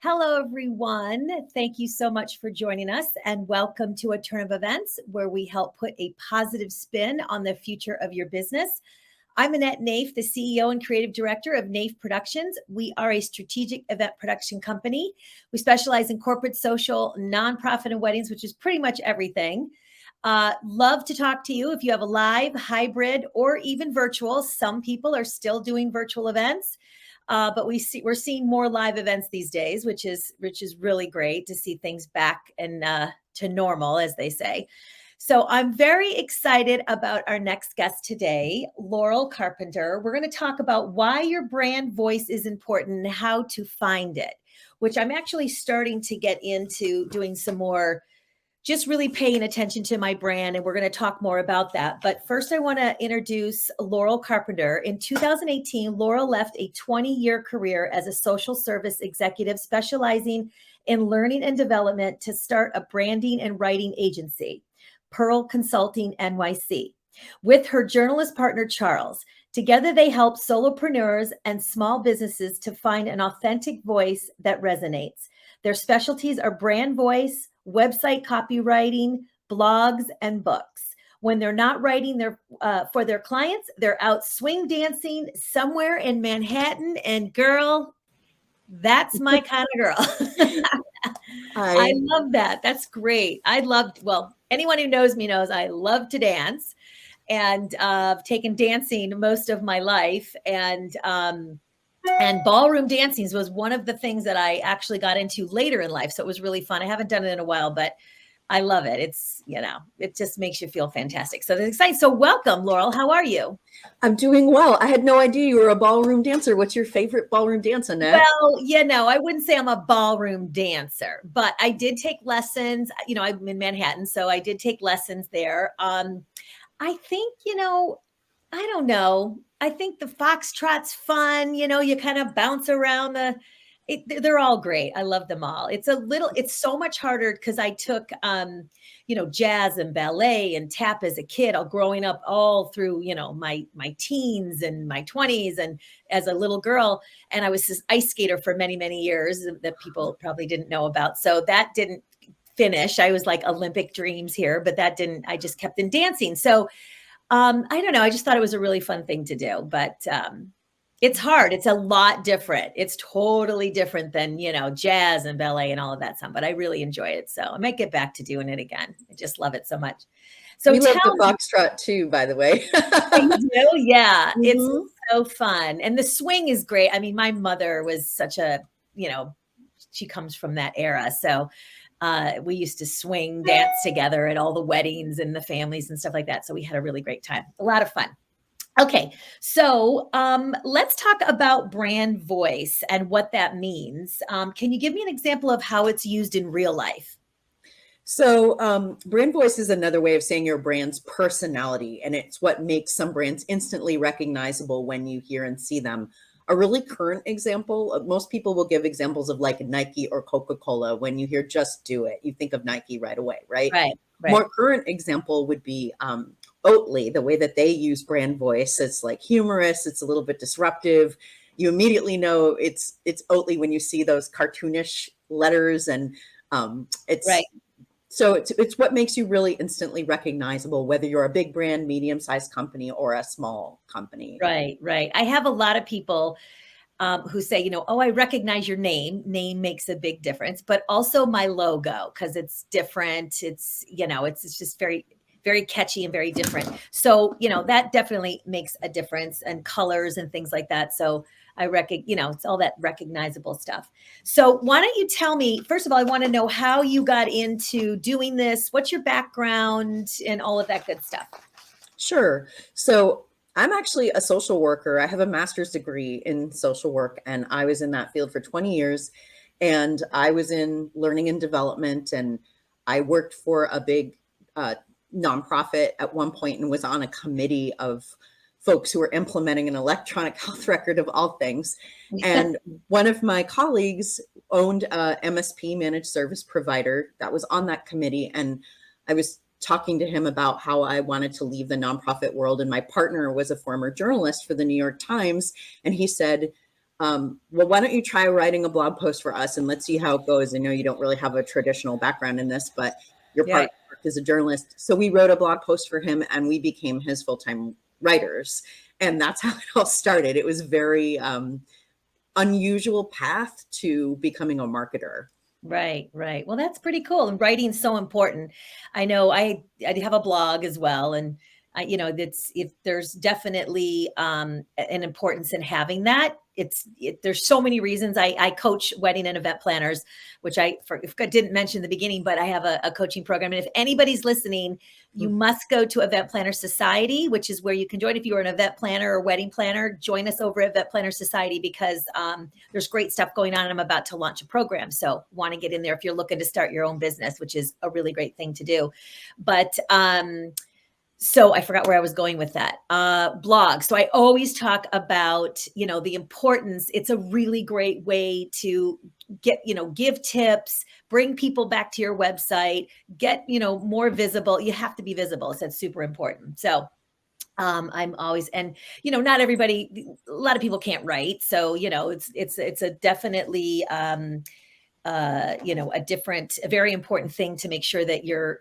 Hello, everyone. Thank you so much for joining us and welcome to A Turn of Events, where we help put a positive spin on the future of your business. I'm Annette Naif, the CEO and creative director of Naif Productions. We are a strategic event production company. We specialize in corporate, social, nonprofit, and weddings, which is pretty much everything. Love to talk to you if you have a live, hybrid, or even virtual. Some people are still doing virtual events. But we're seeing more live events these days, which is really great to see things back and to normal, as they say. So I'm very excited about our next guest today, Laurel Carpenter. We're going to talk about why your brand voice is important and how to find it, which I'm actually starting to get into doing some more, just really paying attention to my brand. And we're going to talk more about that. But first, I want to introduce Laurel Carpenter. In 2018, Laurel left a 20-year career as a social service executive specializing in learning and development to start a branding and writing agency, Pearl Consulting NYC, with her journalist partner, Charles. Together, they help solopreneurs and small businesses to find an authentic voice that resonates. Their specialties are brand voice, website copywriting, blogs, and books. When they're not writing for their clients, they're out swing dancing somewhere in Manhattan. And girl, that's my kind of girl. I love that. That's great. Anyone who knows me knows I love to dance, and I've taken dancing most of my life. And ballroom dancing was one of the things that I actually got into later in life. So it was really fun. I haven't done it in a while, but I love it. It's, it just makes you feel fantastic. So it's exciting. So welcome, Laurel. How are you? I'm doing well. I had no idea you were a ballroom dancer. What's your favorite ballroom dance, Annette? Well, I wouldn't say I'm a ballroom dancer, but I did take lessons. I'm in Manhattan, so I did take lessons there. I think, I don't know. I think the foxtrot's fun. You kind of bounce around they're all great. I love them all. It's so much harder because I took, jazz and ballet and tap as a kid, all growing up all through, my teens and my 20s and as a little girl. And I was this ice skater for many, many years that people probably didn't know about. So that didn't finish. I was like Olympic dreams here, but I just kept in dancing. So I don't know. I just thought it was a really fun thing to do, but it's hard. It's a lot different. It's totally different than, jazz and ballet and all of that stuff, but I really enjoy it. So I might get back to doing it again. I just love it so much. So we love the foxtrot too, by the way. You do? Yeah. Mm-hmm. It's so fun. And the swing is great. I mean, my mother was such a, she comes from that era. So we used to swing dance together at all the weddings and the families and stuff like that. So we had a really great time. A lot of fun. Okay. So let's talk about brand voice and what that means. Can you give me an example of how it's used in real life? So brand voice is another way of saying your brand's personality. And it's what makes some brands instantly recognizable when you hear and see them. A really current example, most people will give examples of like Nike or Coca-Cola. When you hear just do it, you think of Nike right away, right? Right. More current example would be Oatly, the way that they use brand voice. It's like humorous. It's a little bit disruptive. You immediately know it's Oatly when you see those cartoonish letters, and it's right. So it's what makes you really instantly recognizable, whether you're a big brand, medium-sized company, or a small company. Right. I have a lot of people who say, I recognize your name. Name makes a big difference, but also my logo, because it's different. It's, it's just very, very catchy and very different. So, that definitely makes a difference, and colors and things like that. So I it's all that recognizable stuff. So why don't you tell me, first of all, I want to know how you got into doing this. What's your background and all of that good stuff? Sure. So I'm actually a social worker. I have a master's degree in social work, and I was in that field for 20 years. And I was in learning and development, and I worked for a big nonprofit at one point and was on a committee of folks who were implementing an electronic health record of all things. And one of my colleagues owned a MSP, managed service provider, that was on that committee. And I was talking to him about how I wanted to leave the nonprofit world. And my partner was a former journalist for the New York Times. And he said, well, why don't you try writing a blog post for us and let's see how it goes. I know you don't really have a traditional background in this, but your Yeah. partner is a journalist. So we wrote a blog post for him and we became his full-time writers. And that's how it all started. It was very unusual path to becoming a marketer. Right, right. Well, that's pretty cool. And writing's so important. I know I have a blog as well, and that's if there's definitely an importance in having that. There's so many reasons. I coach wedding and event planners, which if I didn't mention in the beginning, but I have a coaching program. And if anybody's listening, you must go to Event Planner Society, which is where you can join. If you're an event planner or wedding planner, join us over at Event Planner Society because there's great stuff going on. I'm about to launch a program. So want to get in there if you're looking to start your own business, which is a really great thing to do. But so I forgot where I was going with that. Blog. So I always talk about, the importance. It's a really great way to give tips, bring people back to your website, get, more visible. You have to be visible. So that's super important. So I'm always, and not everybody, a lot of people can't write. So, it's a definitely, a very important thing to make sure that you're,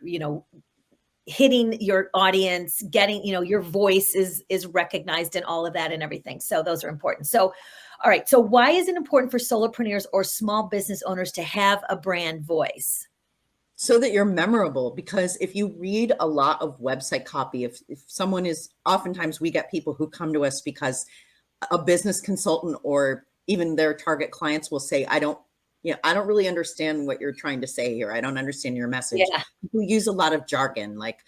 hitting your audience, getting, your voice is recognized and all of that and everything. So those are important. So, all right. So why is it important for solopreneurs or small business owners to have a brand voice? So that you're memorable, because if you read a lot of website copy, if someone is, oftentimes we get people who come to us because a business consultant or even their target clients will say, I don't really understand what you're trying to say here. I don't understand your message. Yeah. People use a lot of jargon, like,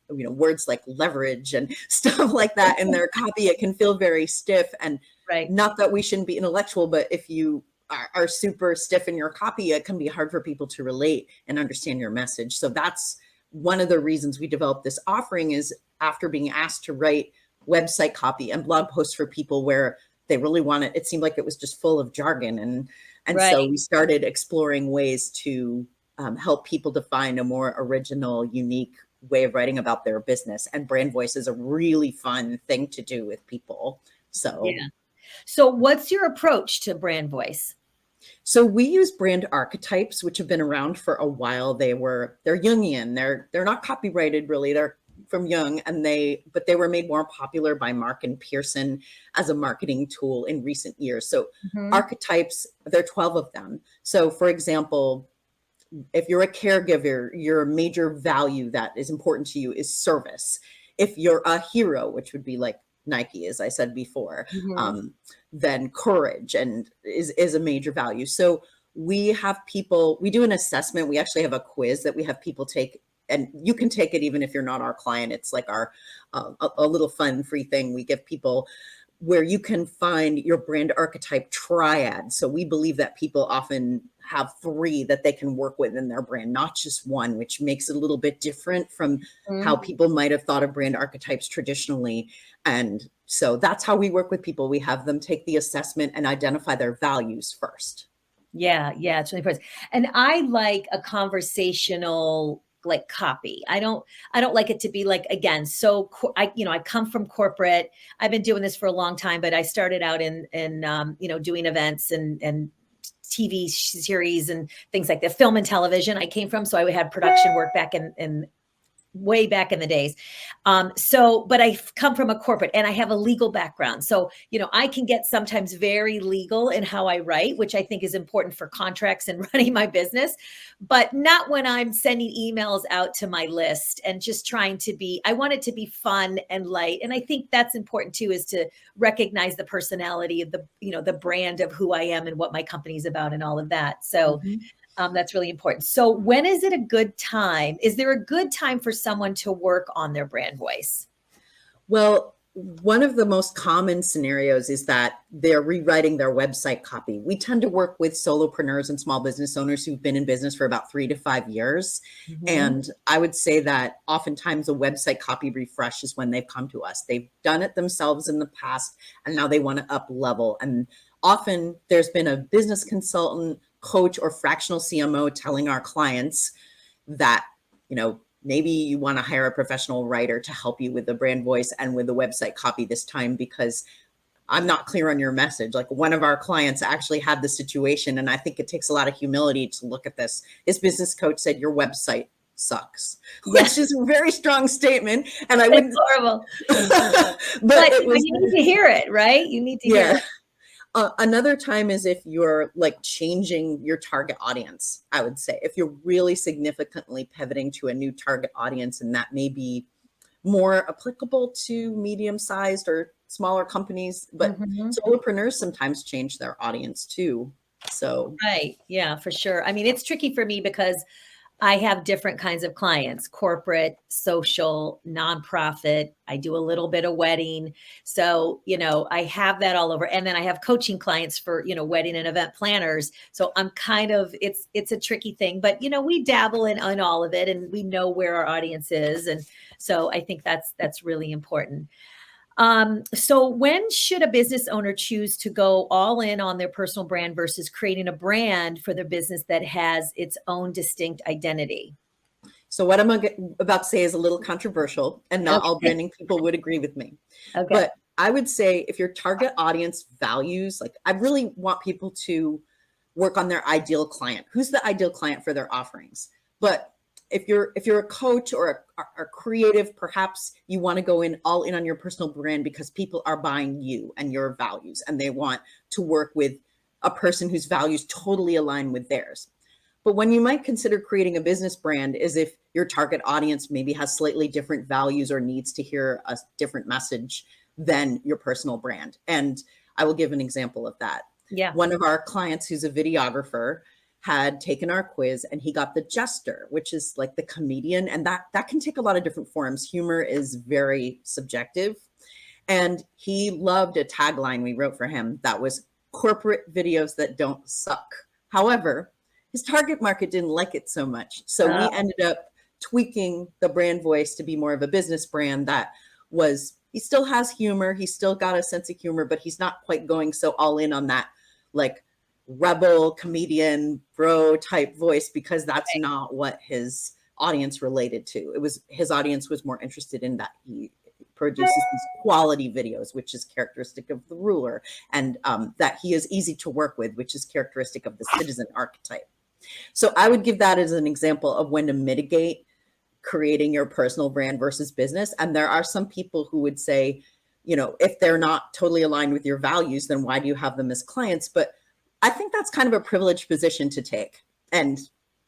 words like leverage and stuff like that in their copy. It can feel very stiff, and Right. not that we shouldn't be intellectual, but if you are super stiff in your copy, it can be hard for people to relate and understand your message. So that's one of the reasons we developed this offering, is after being asked to write website copy and blog posts for people where they really wanted, it seemed like it was just full of jargon. And Right. so we started exploring ways to help people to find a more original, unique way of writing about their business. And brand voice is a really fun thing to do with people. So Yeah. So what's your approach to brand voice? So we use brand archetypes, which have been around for a while. They're Jungian. They're not copyrighted really. They're from Jung, but they were made more popular by Mark and Pearson as a marketing tool in recent years. So archetypes, there are 12 of them. So for example, if you're a caregiver, your major value that is important to you is service. If you're a hero, which would be like Nike, as I said before, then courage and is a major value. So we have people, we do an assessment. We actually have a quiz that we have people take, and you can take it even if you're not our client. It's like our a little fun free thing we give people, where you can find your brand archetype triad. So we believe that people often have 3 that they can work with in their brand, not just one, which makes it a little bit different from how people might have thought of brand archetypes traditionally. And so that's how we work with people. We have them take the assessment and identify their values first. Yeah, yeah, it's really important. And I like a conversational like copy. I don't like it to be like, again, so I come from corporate. I've been doing this for a long time, but I started out in doing events and TV series and things like that, film and television. I came from, so I had production work back in way back in the days. But I've come from a corporate and I have a legal background. So, I can get sometimes very legal in how I write, which I think is important for contracts and running my business, but not when I'm sending emails out to my list and just trying to I want it to be fun and light. And I think that's important too, is to recognize the personality of the brand of who I am and what my company's about and all of that. So that's really important. So when is it a good time? Is there a good time for someone to work on their brand voice? Well, one of the most common scenarios is that they're rewriting their website copy. We tend to work with solopreneurs and small business owners who've been in business for about 3 to 5 years. And I would say that oftentimes a website copy refresh is when they've come to us. They've done it themselves in the past, and now they want to up level. And often there's been a business consultant, coach, or fractional CMO telling our clients that, maybe you want to hire a professional writer to help you with the brand voice and with the website copy this time, because I'm not clear on your message. Like one of our clients actually had the situation, and I think it takes a lot of humility to look at this. His business coach said, your website sucks, Yeah. which is a very strong statement. And I It's wouldn't, horrible. but it But was, you need to hear it, right? You need to hear yeah. it. Another time is if you're like changing your target audience, I would say. If you're really significantly pivoting to a new target audience, and that may be more applicable to medium-sized or smaller companies, but Mhm. solopreneurs sometimes change their audience too. So Right. Yeah, for sure. I mean, it's tricky for me because I have different kinds of clients, corporate, social, nonprofit. I do a little bit of wedding. So, I have that all over. And then I have coaching clients for, wedding and event planners. So I'm kind of, it's a tricky thing, but we dabble in all of it and we know where our audience is. And so I think that's really important. So when should a business owner choose to go all in on their personal brand versus creating a brand for their business that has its own distinct identity? So what I'm about to say is a little controversial, and not all Okay. branding people would agree with me. Okay. But I would say if your target audience values, like I really want people to work on their ideal client. Who's the ideal client for their offerings? But if you're a coach or a creative, perhaps you want to go in all in on your personal brand because people are buying you and your values, and they want to work with a person whose values totally align with theirs. But when you might consider creating a business brand is if your target audience maybe has slightly different values or needs to hear a different message than your personal brand. And I will give an example of that. Yeah. One of our clients who's a videographer had taken our quiz, and he got the jester, which is like the comedian. And that can take a lot of different forms. Humor is very subjective. And he loved a tagline we wrote for him that was corporate videos that don't suck. However, his target market didn't like it so much. So Uh, we ended up tweaking the brand voice to be more of a business brand that was, he still has humor, he's still got a sense of humor, but he's not quite going so all in on that like rebel comedian bro type voice, because that's not what his audience related to. It was, his audience was more interested in that he produces these quality videos, which is characteristic of the ruler, and that he is easy to work with, which is characteristic of the citizen archetype. So I would give that as an example of when to mitigate creating your personal brand versus business. And there are some people who would say, if they're not totally aligned with your values, then why do you have them as clients? But I think that's kind of a privileged position to take. And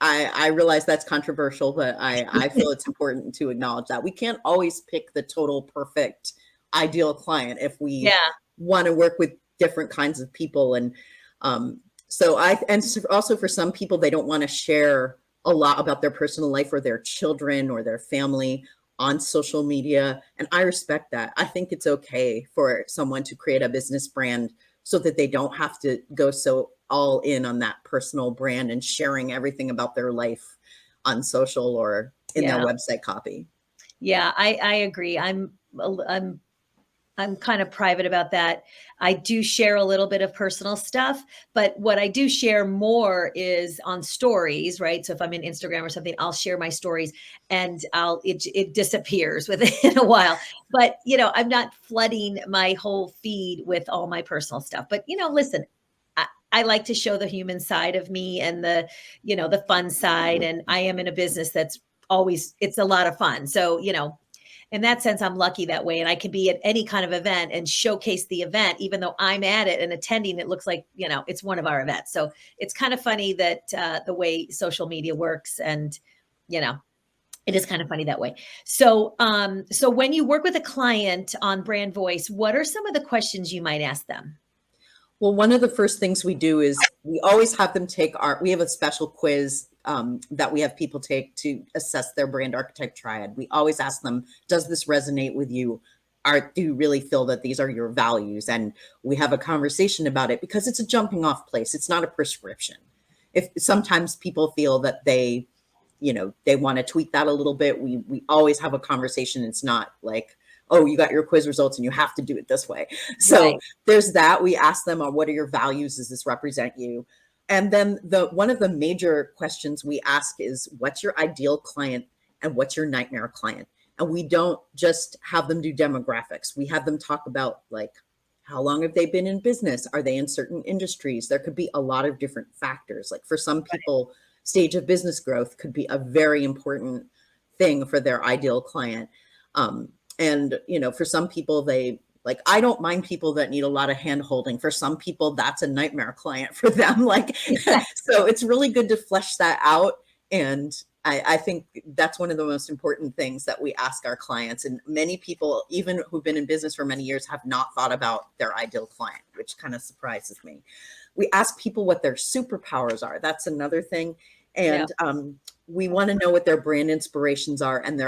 I realize that's controversial, but I feel it's important to acknowledge that we can't always pick the total perfect ideal client if we yeah. want to work with different kinds of people. And and also for some people, they don't want to share a lot about their personal life or their children or their family on social media. And I respect that. I think it's okay for someone to create a business brand so that they don't have to go so all in on that personal brand and sharing everything about their life on social or in their Yeah. website copy. Yeah. I agree. I'm kind of private about that. I do share a little bit of personal stuff, but what I do share more is on stories, right? So if I'm in Instagram or something, I'll share my stories and it disappears within a while. But I'm not flooding my whole feed with all my personal stuff. But listen, I like to show the human side of me and the fun side. And I am in a business that's always, it's a lot of fun. So, in that sense, I'm lucky that way. And I can be at any kind of event and showcase the event, even though I'm at it and attending, it looks like, it's one of our events. So it's kind of funny that the way social media works, and, it is kind of funny that way. So, so when you work with a client on brand voice, what are some of the questions you might ask them? Well, one of the first things we do is we always have them take we have a special quiz that we have people take to assess their brand archetype triad. We always ask them, does this resonate with you? Do you really feel that these are your values? And we have a conversation about it because it's a jumping off place. It's not a prescription. If sometimes people feel that they want to tweak that a little bit, we always have a conversation. It's not like, oh, you got your quiz results and you have to do it this way. So Right. there's that. We ask them, what are your values? Does this represent you? And then one of the major questions we ask is, what's your ideal client and what's your nightmare client? And we don't just have them do demographics. We have them talk about like how long have they been in business? Are they in certain industries? There could be a lot of different factors. Like for some people, stage of business growth could be a very important thing for their ideal client. And, you know, for some people, they like, I don't mind people that need a lot of hand holding. For some people, that's a nightmare client for them. Like, so it's really good to flesh that out. And I think that's one of the most important things that we ask our clients. And many people, even who've been in business for many years, have not thought about their ideal client, which kind of surprises me. We ask people what their superpowers are. That's another thing. And we want to know what their brand inspirations are, and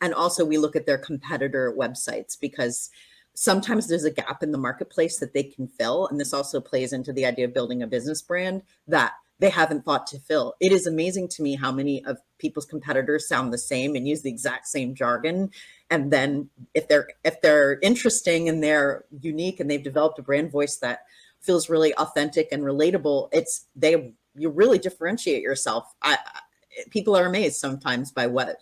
and also we look at their competitor websites, because sometimes there's a gap in the marketplace that they can fill. And this also plays into the idea of building a business brand that they haven't thought to fill. It is amazing to me how many of people's competitors sound the same and use the exact same jargon. And then if they're interesting and they're unique and they've developed a brand voice that feels really authentic and relatable, you really differentiate yourself. People are amazed sometimes by what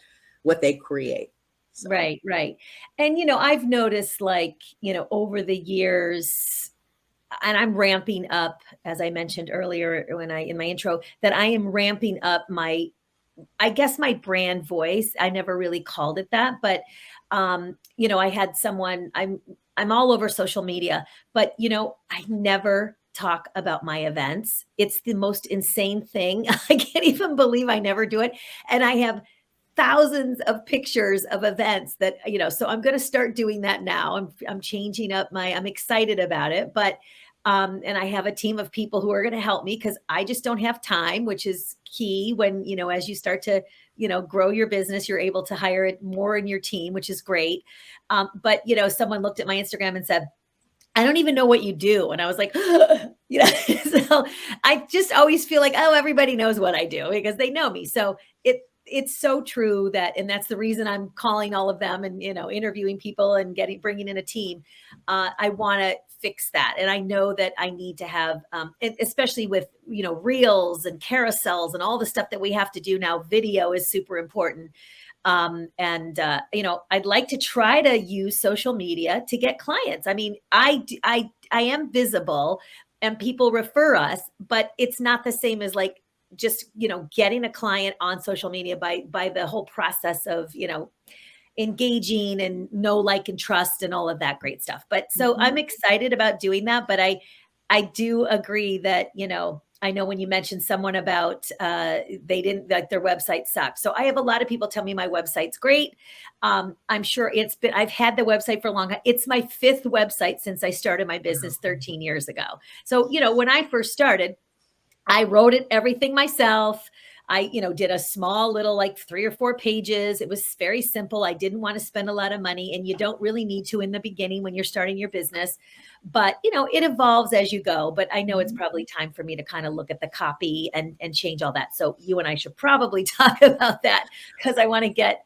they create. So. Right. And, you know, I've noticed, like, you know, over the years, and I'm ramping up, as I mentioned earlier in my intro, that I am ramping up I guess my brand voice. I never really called it that, but, you know, I had someone, I'm all over social media, but, you know, I never talk about my events. It's the most insane thing. I can't even believe I never do it. And I have thousands of pictures of events that, you know, so I'm going to start doing that now. I'm changing up I'm excited about it, but, and I have a team of people who are going to help me, because I just don't have time, which is key when, you know, as you start to, you know, grow your business, you're able to hire it more in your team, which is great. But, you know, someone looked at my Instagram and said, I don't even know what you do. And I was like, you know, so I just always feel like, oh, everybody knows what I do because they know me. So it's so true that, and that's the reason I'm calling all of them and, you know, interviewing people and bringing in a team. I want to fix that. And I know that I need to have, especially with, you know, reels and carousels and all the stuff that we have to do now, video is super important. You know, I'd like to try to use social media to get clients. I mean, I am visible and people refer us, but it's not the same as like just, you know, getting a client on social media by the whole process of, you know, engaging and know, like, and trust and all of that great stuff. But so I'm excited about doing that. But I do agree that, you know, I know when you mentioned someone about they didn't like their website sucked. So I have a lot of people tell me my website's great. I'm sure I've had the website for a long time. It's my 5th website since I started my business 13 years ago. So, you know, when I first started, I wrote everything myself. I, you know, did a small little, like 3 or 4 pages. It was very simple. I didn't want to spend a lot of money, and you don't really need to in the beginning when you're starting your business. But, you know, it evolves as you go. But I know it's probably time for me to kind of look at the copy and change all that. So you and I should probably talk about that, because I want to get,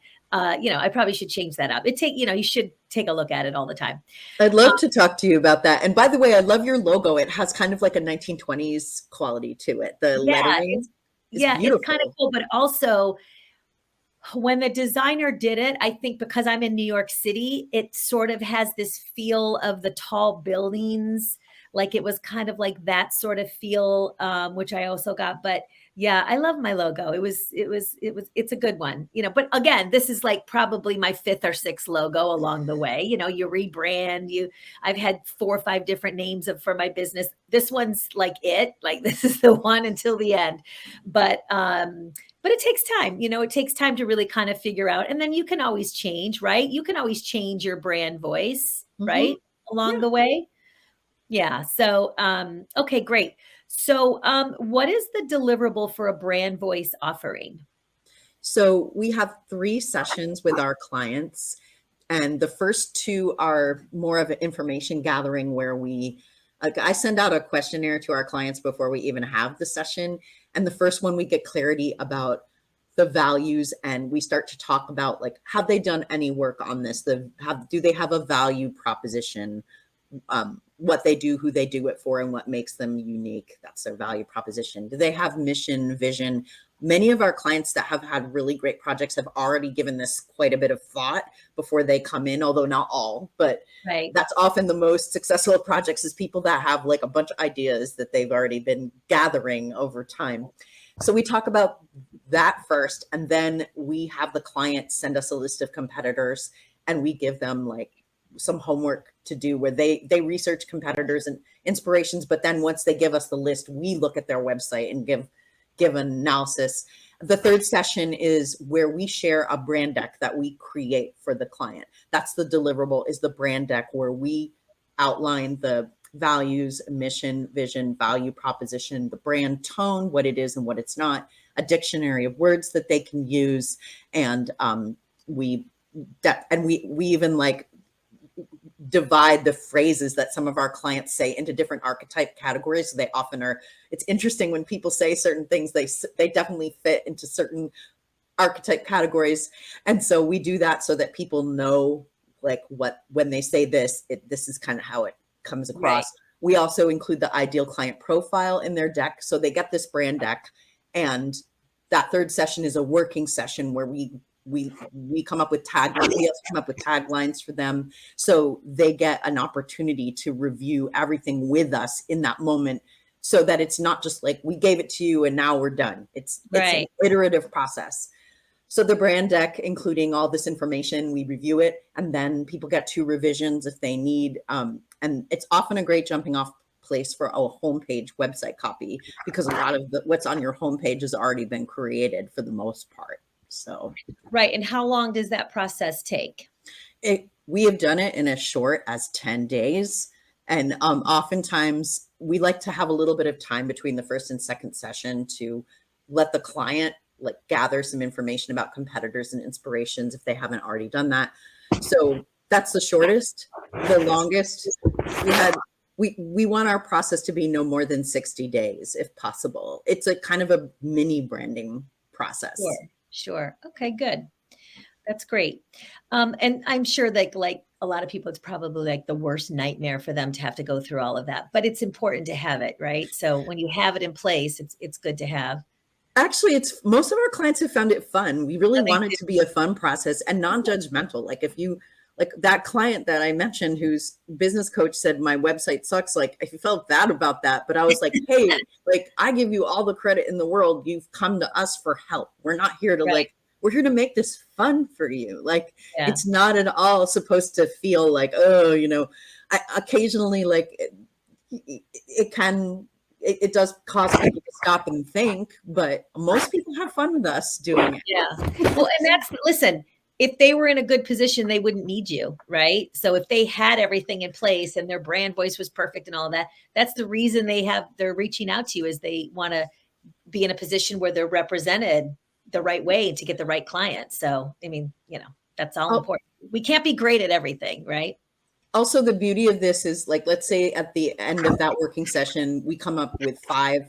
you know, I probably should change that up. You know, you should take a look at it all the time. I'd love to talk to you about that. And by the way, I love your logo. It has kind of like a 1920s quality to it. The lettering. It's kind of cool, but also when the designer did it, I think because I'm in New York City, it sort of has this feel of the tall buildings. Like it was kind of like that sort of feel, which I also got. But yeah, I love my logo. It's a good one, you know, but again, this is like probably my 5th or 6th logo along the way. You know, you rebrand, I've had 4 or 5 different names for my business. This one's like this is the one until the end. But it takes time, you know, it takes time to really kind of figure out. And then you can always change, right? You can always change your brand voice, right? Along the way. Yeah. So, okay, great. So, what is the deliverable for a brand voice offering? So we have 3 sessions with our clients, and the first 2 are more of an information gathering where I send out a questionnaire to our clients before we even have the session. And the first one, we get clarity about the values, and we start to talk about, like, have they done any work on this? Do they have a value proposition? what they do, who they do it for, and what makes them unique. That's their value proposition. Do they have mission, vision? Many of our clients that have had really great projects have already given this quite a bit of thought before they come in, although not all, but Right. that's often the most successful projects, is people that have like a bunch of ideas that they've already been gathering over time. So we talk about that first, and then we have the client send us a list of competitors, and we give them like some homework to do where they research competitors and inspirations. But then once they give us the list, we look at their website and give an analysis. The third session is where we share a brand deck that we create for the client. That's the deliverable, is the brand deck, where we outline the values, mission, vision, value proposition, the brand tone, what it is and what it's not, a dictionary of words that they can use. And we even like divide the phrases that some of our clients say into different archetype categories. So they often are, it's interesting when people say certain things, they definitely fit into certain archetype categories. And so we do that so that people know like when they say this, this is kind of how it comes across. Right. We also include the ideal client profile in their deck. So they get this brand deck, and that third session is a working session where we come up with taglines. We also come up with taglines for them, so they get an opportunity to review everything with us in that moment, so that it's not just like we gave it to you and now we're done. It's an iterative process. So the brand deck, including all this information, we review it, and then people get 2 revisions if they need. And it's often a great jumping off place for a homepage website copy, because a lot of what's on your homepage has already been created for the most part. So right. And how long does that process take? We have done it in as short as 10 days. And oftentimes we like to have a little bit of time between the first and second session to let the client like gather some information about competitors and inspirations if they haven't already done that. So that's the shortest. The longest, we want our process to be no more than 60 days if possible. It's a kind of a mini branding process. Sure. Okay, good. That's great. And I'm sure that like a lot of people, it's probably like the worst nightmare for them to have to go through all of that, but it's important to have it, right? So when you have it in place, it's good to have. Actually, most of our clients have found it fun. We really want it to be a fun process and non-judgmental. Like if you, like that client that I mentioned whose business coach said my website sucks, like I felt bad about that, but I was like, hey, like I give you all the credit in the world. You've come to us for help. We're not here to we're here to make this fun for you. Like it's not at all supposed to feel like, oh, I occasionally like it does cause people to stop and think, but most people have fun with us doing it. Yeah. Well, and listen, if they were in a good position, they wouldn't need you, right? So if they had everything in place and their brand voice was perfect and all that, that's the reason they're reaching out to you, is they want to be in a position where they're represented the right way to get the right client. So, I mean, that's all important. We can't be great at everything, right? Also, the beauty of this is like, let's say at the end of that working session, we come up with 5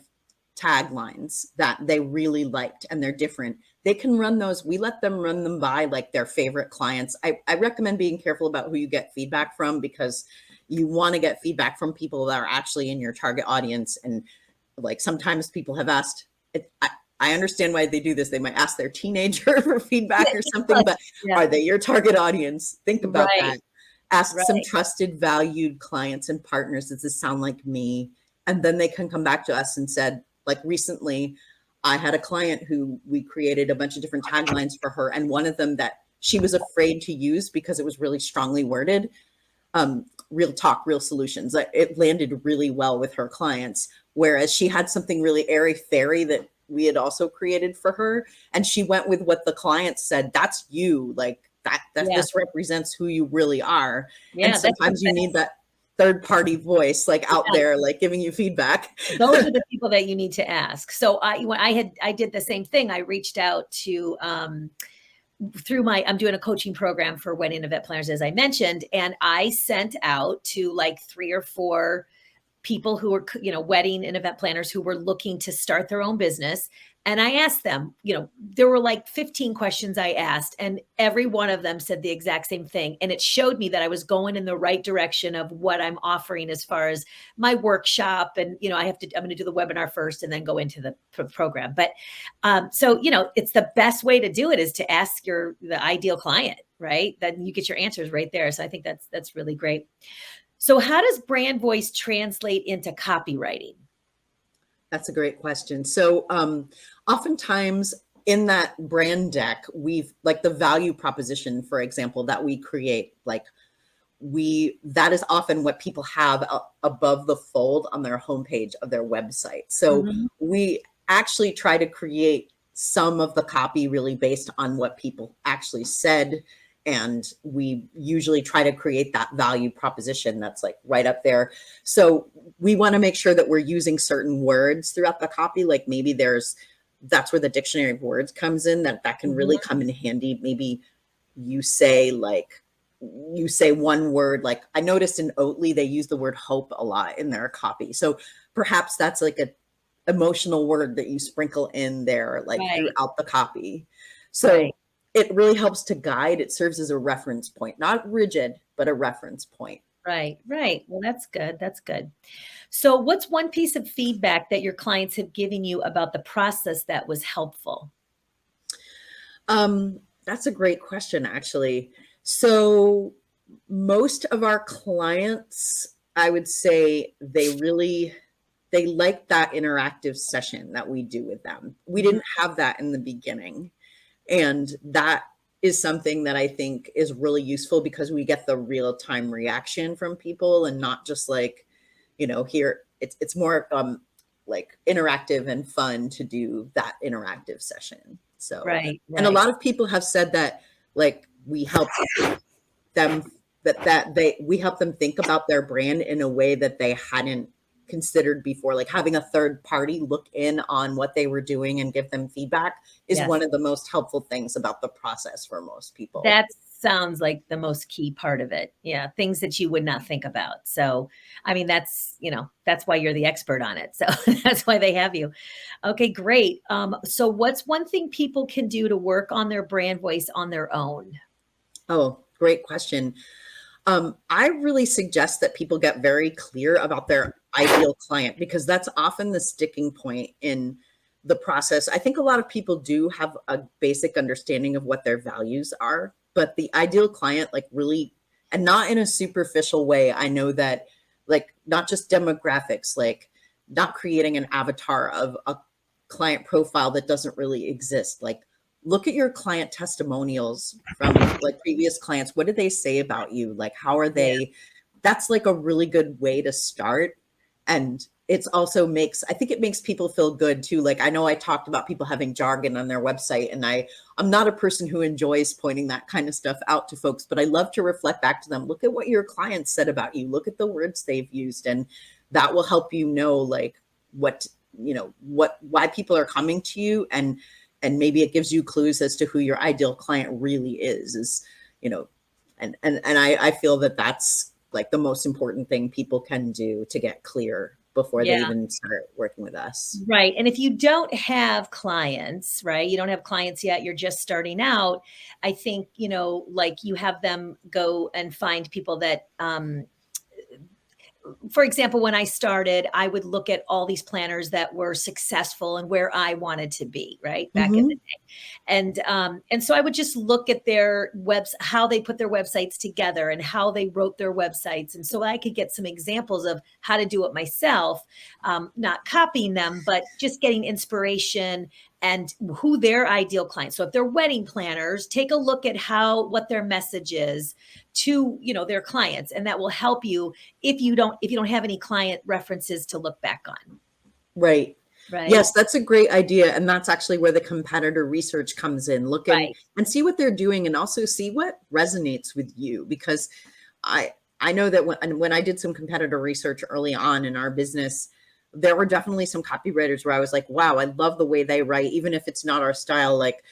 taglines that they really liked and they're different. They can run those. We let them run them by like their favorite clients. I recommend being careful about who you get feedback from, because you want to get feedback from people that are actually in your target audience. And like sometimes people have asked, I understand why they do this. They might ask their teenager for feedback or something, but are they your target audience? Think about that. Ask some trusted, valued clients and partners, does this sound like me? And then they can come back to us and said, like recently, I had a client who we created a bunch of different taglines for her. And one of them that she was afraid to use because it was really strongly worded, real talk, real solutions. It landed really well with her clients. Whereas she had something really airy-fairy that we had also created for her. And she went with what the client said, that's you, like, this represents who you really are. Yeah, and sometimes you need that third party voice like out there, like giving you feedback. Those are the people that you need to ask. So I did the same thing. I reached out to, I'm doing a coaching program for wedding event planners, as I mentioned, and I sent out to like 3 or 4 people who were, wedding and event planners who were looking to start their own business. And I asked them, there were like 15 questions I asked, and every one of them said the exact same thing. And it showed me that I was going in the right direction of what I'm offering as far as my workshop. And, I'm going to do the webinar first and then go into the program. But so, it's the best way to do it is to ask the ideal client, right? Then you get your answers right there. So I think that's really great. So how does brand voice translate into copywriting? That's a great question. So oftentimes in that brand deck, we've like the value proposition, for example, that we create, that is often what people have above the fold on their homepage of their website. So we actually try to create some of the copy really based on what people actually said. And we usually try to create that value proposition that's like right up there. So we want to make sure that we're using certain words throughout the copy. Like maybe that's where the dictionary of words comes in, that can really come in handy. Maybe you say one word, like I noticed in Oatly, they use the word hope a lot in their copy. So perhaps that's like an emotional word that you sprinkle in there, like throughout the copy. So it really helps to guide. It serves as a reference point, not rigid, but a reference point. Right. Well, that's good. That's good. So what's one piece of feedback that your clients have given you about the process that was helpful? That's a great question, actually. So most of our clients, I would say they like that interactive session that we do with them. We didn't have that in the beginning. And that is something that I think is really useful because we get the real time reaction from people and not just like, here it's more like interactive and fun to do that interactive session. So, and a lot of people have said that like we help them we help them think about their brand in a way that they hadn't considered before. Like having a third party look in on what they were doing and give them feedback is one of the most helpful things about the process for most people. That sounds like the most key part of it. Yeah. Things that you would not think about. So, I mean, that's why you're the expert on it. So that's why they have you. Okay, great. So what's one thing people can do to work on their brand voice on their own? Oh, great question. I really suggest that people get very clear about their ideal client because that's often the sticking point in the process. I think a lot of people do have a basic understanding of what their values are, but the ideal client, like really, and not in a superficial way. I know that like not just demographics, like not creating an avatar of a client profile that doesn't really exist. Like look at your client testimonials from like previous clients. What did they say about you? Like, how are they? That's like a really good way to start. And it's also I think it makes people feel good too. Like, I know I talked about people having jargon on their website, and I'm not a person who enjoys pointing that kind of stuff out to folks, but I love to reflect back to them. Look at what your clients said about you. Look at the words they've used. And that will help you know, like why people are coming to you. And maybe it gives you clues as to who your ideal client really is, and I feel that that's like the most important thing people can do to get clear before they even start working with us. Right. And if you don't have clients, right, you don't have clients yet, you're just starting out, I think, like you have them go and find people that, for example, when I started, I would look at all these planners that were successful and where I wanted to be, right, back in the day. And so I would just look at their how they put their websites together and how they wrote their websites. And so I could get some examples of how to do it myself, not copying them, but just getting inspiration and who their ideal clients. So if they're wedding planners, take a look at what their message is to, their clients. And that will help you if you don't have any client references to look back on. Right. Yes, that's a great idea. And that's actually where the competitor research comes in. Look and see what they're doing and also see what resonates with you. Because I know that when I did some competitor research early on in our business, there were definitely some copywriters where I was like, wow, I love the way they write, even if it's not our style. Like,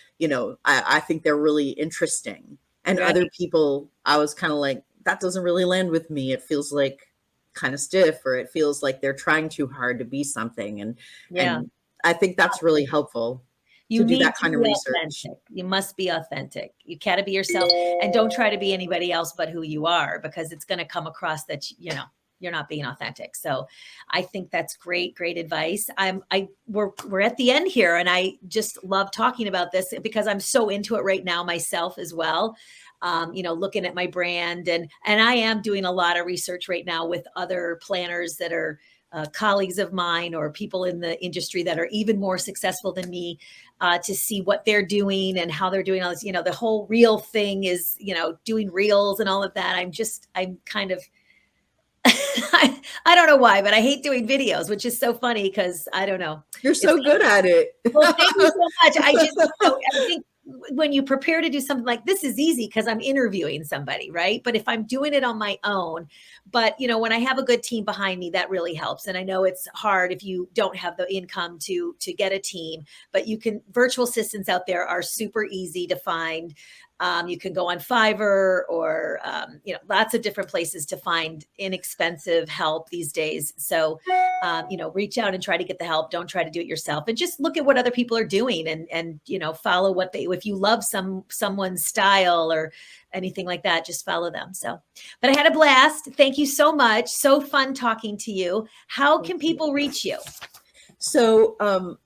I think they're really interesting. And other people, I was kind of like, that doesn't really land with me. It feels like kind of stiff, or it feels like they're trying too hard to be something. Yeah. And I think that's really helpful You to do need that to kind of be research. authentic. You must be authentic. You got to be yourself, and don't try to be anybody else but who you are, because it's going to come across that, you're not being authentic. So I think that's great, great advice. We're at the end here, and I just love talking about this because I'm so into it right now myself as well. Looking at my brand, and I am doing a lot of research right now with other planners that are colleagues of mine or people in the industry that are even more successful than me, to see what they're doing and how they're doing all this. The whole reel thing is, doing reels and all of that. I'm kind of, I don't know why, but I hate doing videos, which is so funny because I don't know. You're so good at it. Well, thank you so much. I think when you prepare to do something like this is easy because I'm interviewing somebody, right? But if I'm doing it on my own, but when I have a good team behind me, that really helps. And I know it's hard if you don't have the income to get a team, but virtual assistants out there are super easy to find. You can go on Fiverr or, lots of different places to find inexpensive help these days. So, reach out and try to get the help. Don't try to do it yourself, and just look at what other people are doing and follow if you love someone's style or anything like that, just follow them. So, but I had a blast. Thank you so much. So fun talking to you. How can people reach you? So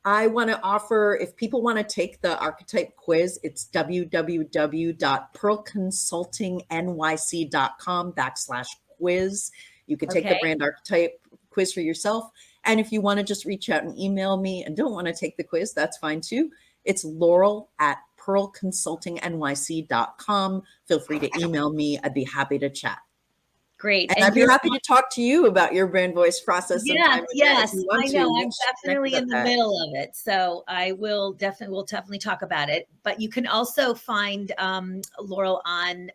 I want to offer, if people want to take the archetype quiz, it's www.pearlconsultingnyc.com/quiz. You can take the brand archetype quiz for yourself. And if you want to just reach out and email me and don't want to take the quiz, that's fine too. It's Laurel@pearlconsultingnyc.com. Feel free to email me. I'd be happy to chat. Great. And I'd be happy to talk to you about your brand voice process sometime. Yes, I know. I'm definitely in the middle of it. So we'll definitely talk about it. But you can also find Laurel on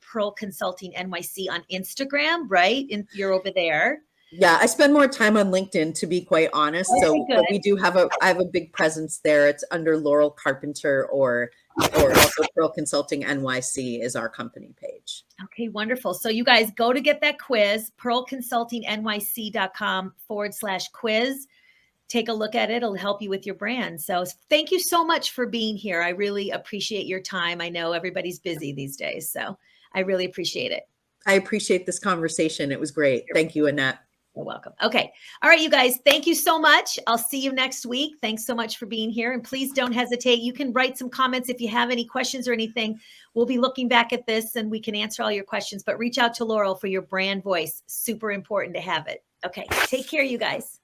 Pearl Consulting NYC on Instagram, right? You're over there. Yeah, I spend more time on LinkedIn, to be quite honest. Okay, but we do have I have a big presence there. It's under Laurel Carpenter or also Pearl Consulting NYC is our company page. Okay, wonderful. So you guys go to get that quiz, pearlconsultingnyc.com/quiz. Take a look at it. It'll help you with your brand. So thank you so much for being here. I really appreciate your time. I know everybody's busy these days, so I really appreciate it. I appreciate this conversation. It was great. Thank you, Annette. You're welcome. Okay. All right, you guys, thank you so much. I'll see you next week. Thanks so much for being here. And please don't hesitate. You can write some comments if you have any questions or anything. We'll be looking back at this and we can answer all your questions, but reach out to Laurel for your brand voice. Super important to have it. Okay. Take care, you guys.